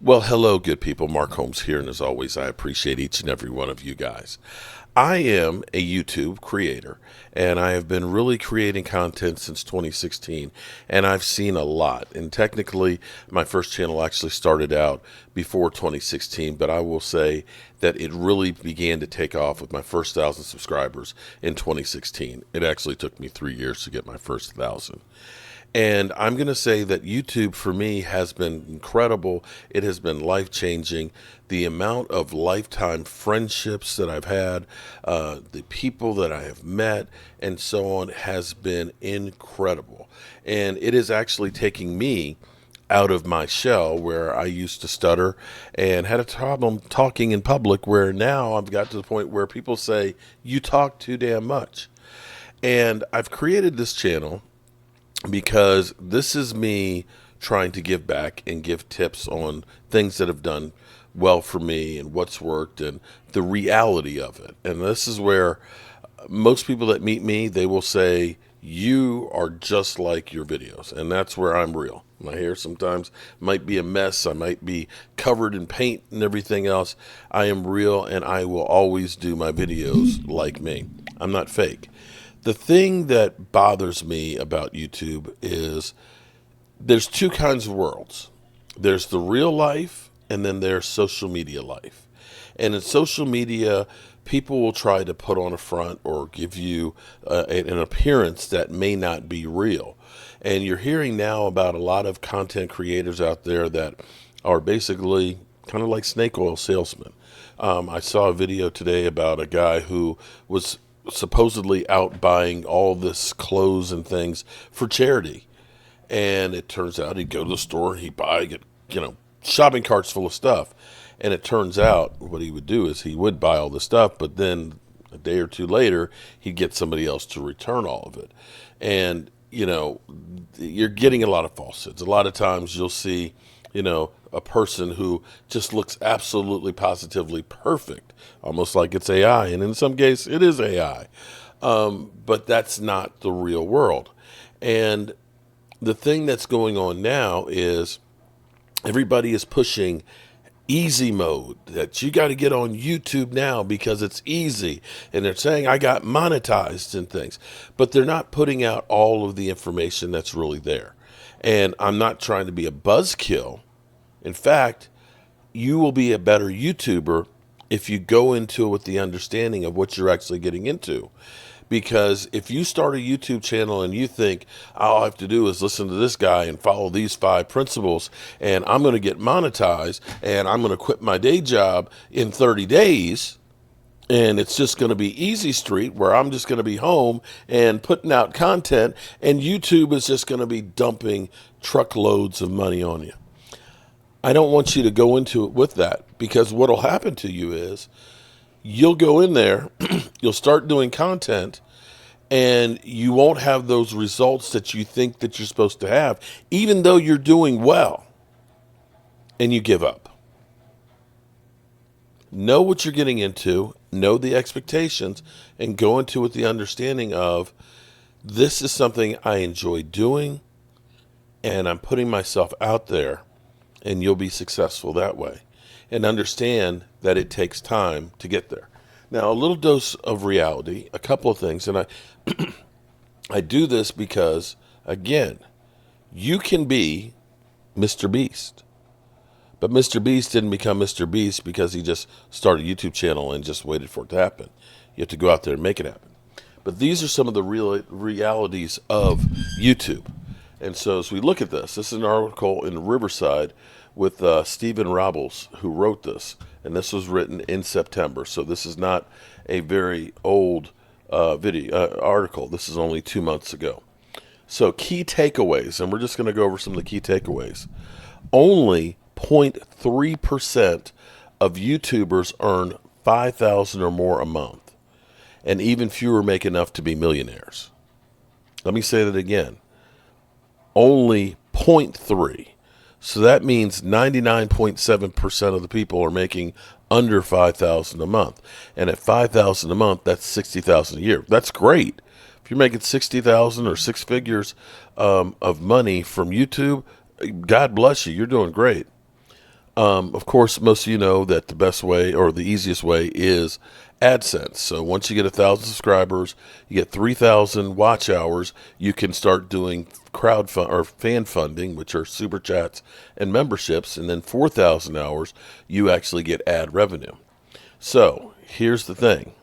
Well, hello, good people. Mark Holmes here, and as always, I appreciate each and every one of you guys. I am a YouTube creator, and I have been really creating content since 2016, and I've seen a lot. And technically, my first channel actually started out before 2016, but I will say that it really began to take off with my first 1,000 subscribers in 2016. It actually took me 3 years to get my first 1,000. And I'm going to say that YouTube for me has been incredible. It has been life changing. The amount of lifetime friendships that I've had, the people that I have met, and so on has been incredible. And it is actually taking me out of my shell where I used to stutter and had a problem talking in public, where now I've got to the point where people say, "You talk too damn much." And I've created this channel because this is me trying to give back and give tips on things that have done well for me and what's worked and the reality of it. And this is where most people that meet me, they will say, "You are just like your videos." And that's where I'm real. My hair sometimes might be a mess. I might be covered in paint and everything else. I am real, and I will always do my videos like me. I'm not fake. The thing that bothers me about YouTube is there's two kinds of worlds. There's the real life, and then there's social media life. And in social media, people will try to put on a front or give you an appearance that may not be real. And you're hearing now about a lot of content creators out there that are basically kind of like snake oil salesmen. I saw a video today about a guy who was supposedly out buying all this clothes and things for charity. And it turns out he'd go to the store and he'd buy, shopping carts full of stuff. And it turns out what he would do is he would buy all the stuff, but then a day or two later, he'd get somebody else to return all of it. And, you're getting a lot of falsehoods. A lot of times you'll see, a person who just looks absolutely positively perfect, almost like it's AI. And in some case, it is AI. But that's not the real world. And the thing that's going on now is everybody is pushing easy mode, that you got to get on YouTube now because it's easy. And they're saying I got monetized and things, but they're not putting out all of the information that's really there. And I'm not trying to be a buzzkill. In fact, you will be a better YouTuber if you go into it with the understanding of what you're actually getting into. Because if you start a YouTube channel and you think, all I have to do is listen to this guy and follow these 5 principles, and I'm going to get monetized, and I'm going to quit my day job in 30 days, and it's just going to be easy street where I'm just going to be home and putting out content, and YouTube is just going to be dumping truckloads of money on you. I don't want you to go into it with that, because what will happen to you is you'll go in there, you'll start doing content, and you won't have those results that you think that you're supposed to have, even though you're doing well, and you give up. Know what you're getting into, know the expectations, and go into it with the understanding of, this is something I enjoy doing, and I'm putting myself out there, and you'll be successful that way. And understand that it takes time to get there. Now, a little dose of reality, a couple of things, and I do this because, again, you can be Mr. Beast. But Mr. Beast didn't become Mr. Beast because he just started a YouTube channel and just waited for it to happen. You have to go out there and make it happen. But these are some of the realities of YouTube. And so as we look at this is an article in Riverside with Stephen Robles, who wrote this. And this was written in September. So this is not a very old article. This is only 2 months ago. So key takeaways, and we're just going to go over some of the key takeaways. Only 0.3% of YouTubers earn $5,000 or more a month. And even fewer make enough to be millionaires. Let me say that again. Only 0.3. So that means 99.7% of the people are making under $5,000 a month. And at $5,000 a month, that's $60,000 a year. That's great. If you're making $60,000 or 6 figures of money from YouTube, God bless you. You're doing great. Of course, most of you know that the best way or the easiest way is AdSense. So once you get 1,000 subscribers, you get 3,000 watch hours, you can start doing crowdfund or fan funding, which are super chats and memberships, and then 4,000 hours, you actually get ad revenue. So here's the thing.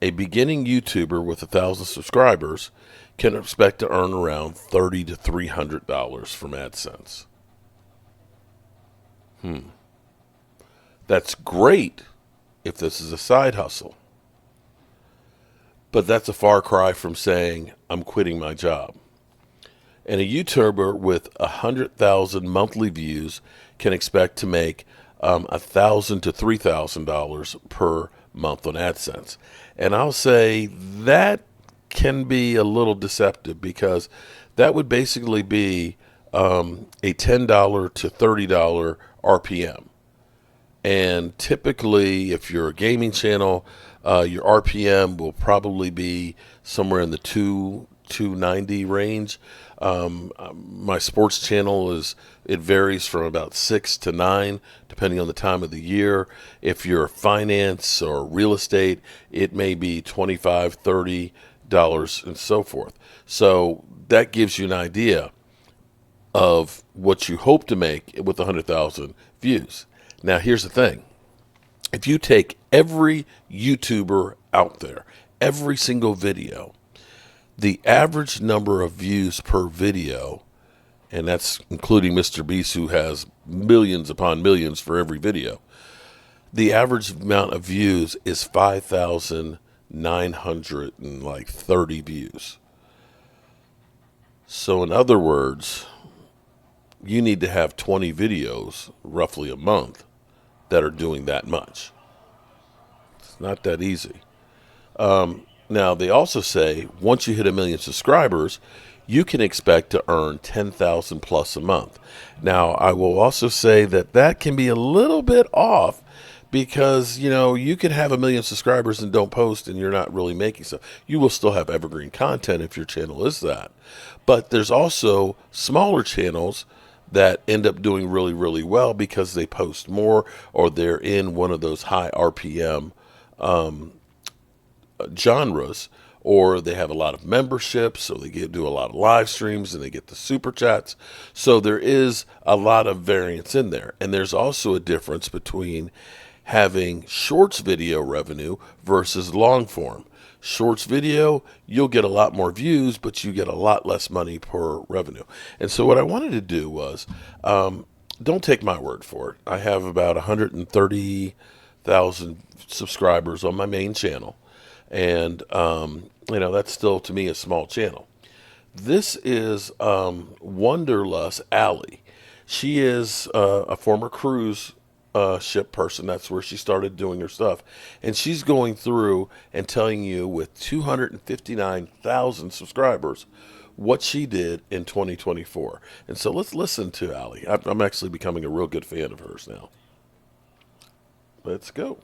A beginning YouTuber with 1,000 subscribers can expect to earn around $30 to $300 from AdSense. That's great if this is a side hustle. But that's a far cry from saying, I'm quitting my job. And a YouTuber with 100,000 monthly views can expect to make $1,000 to $3,000 per month on AdSense. And I'll say that can be a little deceptive, because that would basically be a $10 to $30 RPM. And typically, if you're a gaming channel, your RPM will probably be somewhere in the 290 range. My sports channel it varies from about 6 to 9, depending on the time of the year. If you're finance or real estate, it may be $25, $30, and so forth. So that gives you an idea of what you hope to make with 100,000 views. Now, here's the thing. If you take every YouTuber out there, every single video, the average number of views per video, and that's including Mr. Beast, who has millions upon millions for every video, the average amount of views is 5,930 views. So in other words, you need to have 20 videos roughly a month that are doing that much. It's not that easy. Now, they also say once you hit 1 million subscribers, you can expect to earn 10,000 plus a month. Now, I will also say that that can be a little bit off, because, you can have 1 million subscribers and don't post, and you're not really making stuff. You will still have evergreen content if your channel is that. But there's also smaller channels that end up doing really, really well because they post more, or they're in one of those high RPM genres, or they have a lot of memberships, so they do a lot of live streams and they get the super chats. So there is a lot of variance in there. And there's also a difference between having shorts video revenue versus long form. Shorts video, you'll get a lot more views, but you get a lot less money per revenue. And so what I wanted to do was, don't take my word for it. I have about 130,000 subscribers on my main channel. And, that's still, to me, a small channel. This is Wanderlust Alley. She is a former cruise ship person. That's where she started doing her stuff. And she's going through and telling you, with 259,000 subscribers, what she did in 2024. And so let's listen to Allie. I'm actually becoming a real good fan of hers now. Let's go.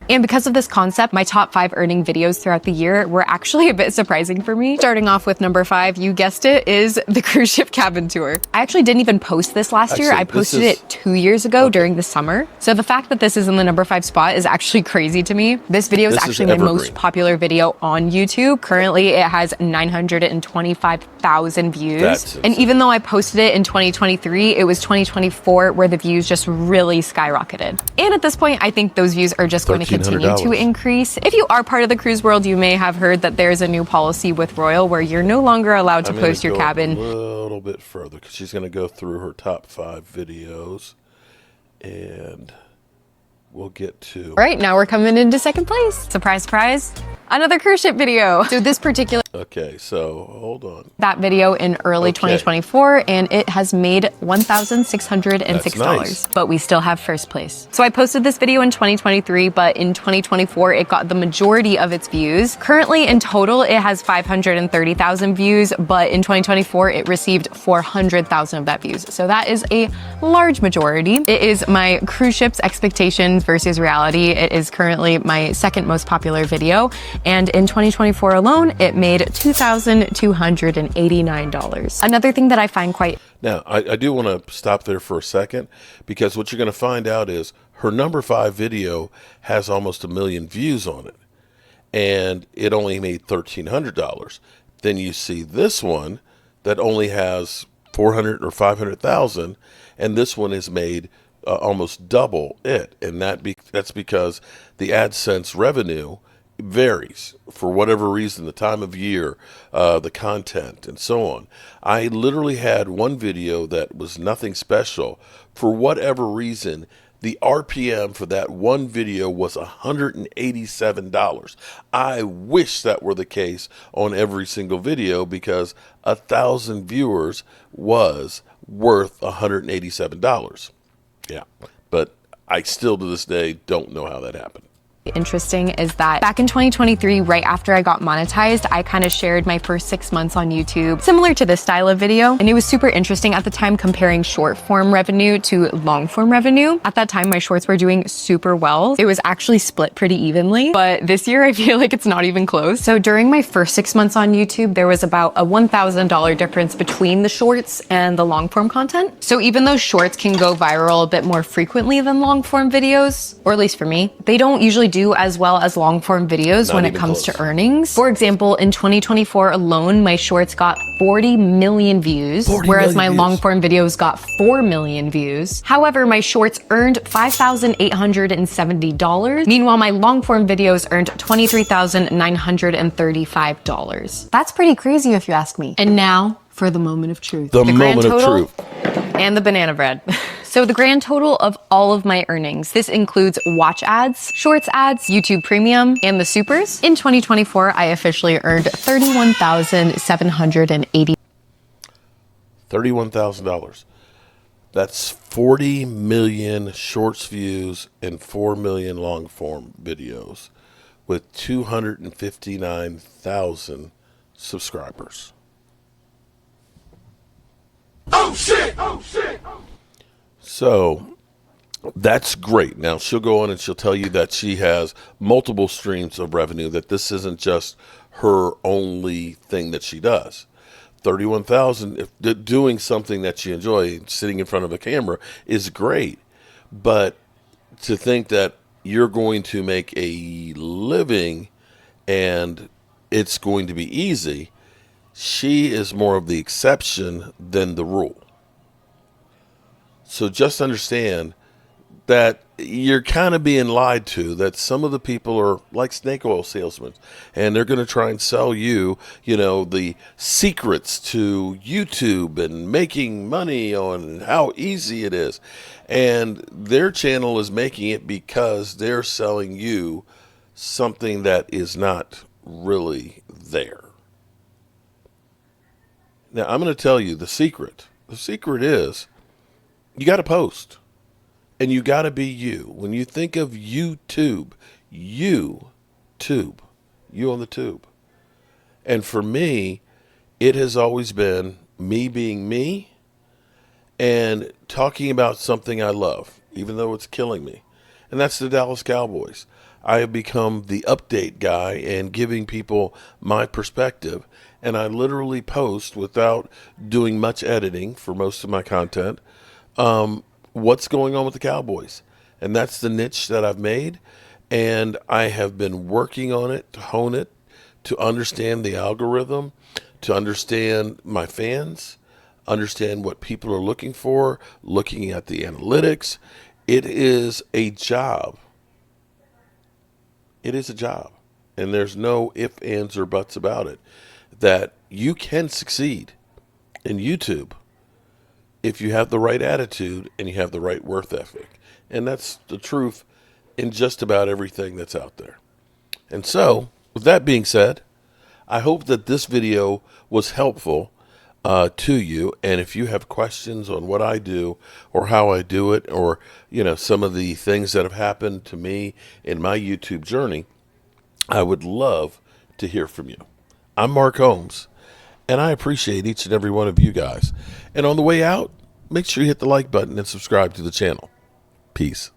And because of this concept, my top 5 earning videos throughout the year were actually a bit surprising for me. Starting off with number 5, you guessed it, is the cruise ship cabin tour. I actually didn't even post this last year. I posted it 2 years ago during the summer. So the fact that this is in the number 5 spot is actually crazy to me. This video is actually my most popular video on YouTube. Currently, it has 925,000 views. And even though I posted it in 2023, it was 2024 where the views just really skyrocketed. And at this point, I think those views are just going to continue to increase. If you are part of the cruise world, you may have heard that there's a new policy with Royal where you're no longer allowed to post your cabin. A little bit further, because she's going to go through her top 5 videos, and we'll get to... All right, now we're coming into second place. Surprise, surprise. Another cruise ship video. So this particular... Okay, so hold on. That video in early 2024, and it has made $1,606. Nice. But we still have first place. So I posted this video in 2023, but in 2024, it got the majority of its views. Currently, in total, it has 530,000 views, but in 2024, it received 400,000 of that views. So that is a large majority. It is my cruise ships expectations versus reality. It is currently my second most popular video. And in 2024 alone, it made made $2,289. Another thing that I find quite... Now, I do want to stop there for a second, because what you're going to find out is her number 5 video has almost 1 million views on it, and it only made $1,300. Then you see this one that only has 400 or 500,000, and this one is made almost double it, and that's because the AdSense revenue varies for whatever reason, the time of year, the content, and so on. I literally had one video that was nothing special. For whatever reason, the RPM for that one video was $187. I wish that were the case on every single video, because 1,000 viewers was worth $187. Yeah, but I still to this day don't know how that happened. Interesting is that back in 2023, right after I got monetized, I kind of shared my first 6 months on YouTube, similar to this style of video. And it was super interesting at the time comparing short form revenue to long form revenue. At that time, my shorts were doing super well. It was actually split pretty evenly, but this year I feel like it's not even close. So during my first 6 months on YouTube, there was about a $1,000 difference between the shorts and the long form content. So even though shorts can go viral a bit more frequently than long form videos, or at least for me, they don't usually do as well as long form videos when it comes to earnings. For example, in 2024 alone, my shorts got 40 million views, whereas my long form videos got 4 million views. However, my shorts earned $5,870. Meanwhile, my long form videos earned $23,935. That's pretty crazy if you ask me. And now for the moment of truth. The moment of truth. And the banana bread. So the grand total of all of my earnings, this includes watch ads, shorts ads, YouTube Premium, and the supers. In 2024, I officially earned $31,780. $31,000. That's 40 million shorts views and 4 million long form videos with 259,000 subscribers. Oh shit! Oh shit! So that's great. Now she'll go on and she'll tell you that she has multiple streams of revenue, that this isn't just her only thing that she does. 31,000, if doing something that you enjoy, sitting in front of a camera, is great. But to think that you're going to make a living and it's going to be easy, she is more of the exception than the rule. So just understand that you're kind of being lied to, that some of the people are like snake oil salesmen, and they're going to try and sell you, the secrets to YouTube and making money on how easy it is. And their channel is making it because they're selling you something that is not really there. Now, I'm going to tell you the secret. The secret is you got to post, and you got to be you. When you think of YouTube, you on the tube. And for me, it has always been me being me and talking about something I love, even though it's killing me. And that's the Dallas Cowboys. I have become the update guy and giving people my perspective. And I literally post without doing much editing for most of my content. What's going on with the Cowboys. And that's the niche that I've made. And I have been working on it to hone it, to understand the algorithm, to understand my fans, understand what people are looking for, looking at the analytics. It is a job. It is a job. And there's no ifs, ands, or buts about it. That you can succeed in YouTube if you have the right attitude and you have the right work ethic. And that's the truth in just about everything that's out there. And so, with that being said, I hope that this video was helpful to you. And if you have questions on what I do or how I do it, or, some of the things that have happened to me in my YouTube journey, I would love to hear from you. I'm Mark Holmes, and I appreciate each and every one of you guys. And on the way out, make sure you hit the like button and subscribe to the channel. Peace.